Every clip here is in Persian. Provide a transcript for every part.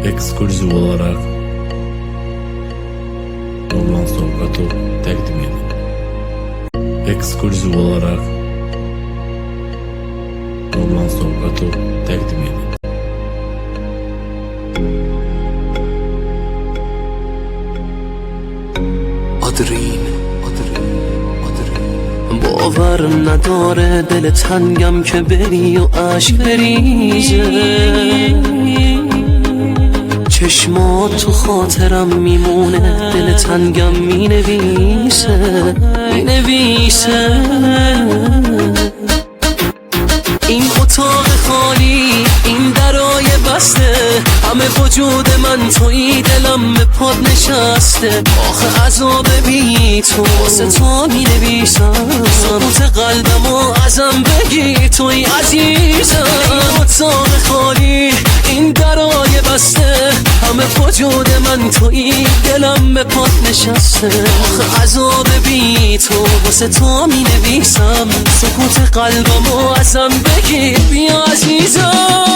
Eksklüziv olarak Nurlan Sovkat'ı təqdim edin. Eksklüziv olarak Nurlan Sovkat'ı təqdim edin. آدرین باور نداره دل تنگم که بری و عشق بریزه چشمات تو خاطرم میمونه دل تنگم مینویسه این اتاق خالی این درای بسته همه وجود من توی دلم به پاد نشسته آخه عذاب بی تو واسه تو می نویسم سکوت قلبم و ازم بگی توی عزیزم این اتاق خالی این درای بسته همه وجود من توی دلم به پاد نشسته آخه عذاب بی تو واسه تو می نویسم سکوت قلبم و ازم بگی بیا عزیزم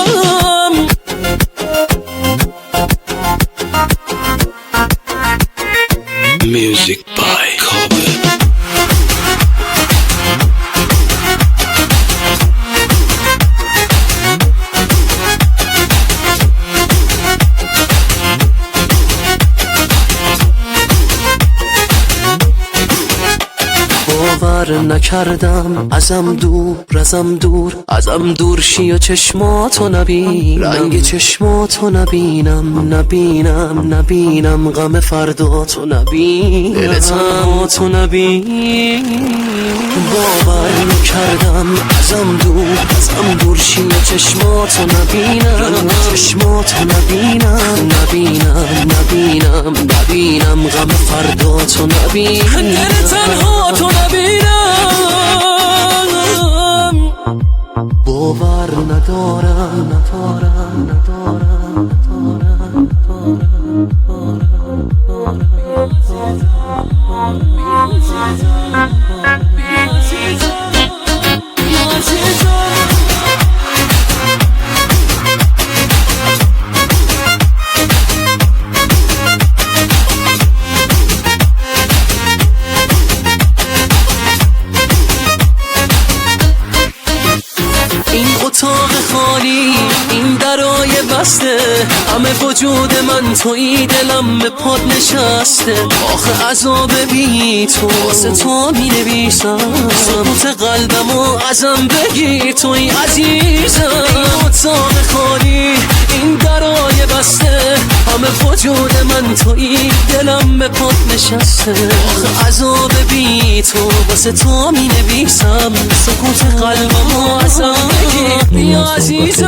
Music by Kobe. باور نکردم ازم دور شی و چشماتو نبینم رنگ چشماتو نبینم غم فرداتو نبینم دلتو نبینم باور نکردم ازم دور شی و چشماتو نبینم غم فرداتو نبینم دل تنها تو نبینم باور ندارم اتاق خالی این درای بسته همه وجود من توی دلم به پاد نشسته آخه عذاب بی تو واسه تو می نویسم سکوت قلبم و ازم بگی توی عزیزم این اتاق خالی این درای بسته همه وجود من توی دلم به پاد نشسته آخه عذاب بی تو واسه تو می نویسم سکوت قلبم و ازم بگی بیا عزیزم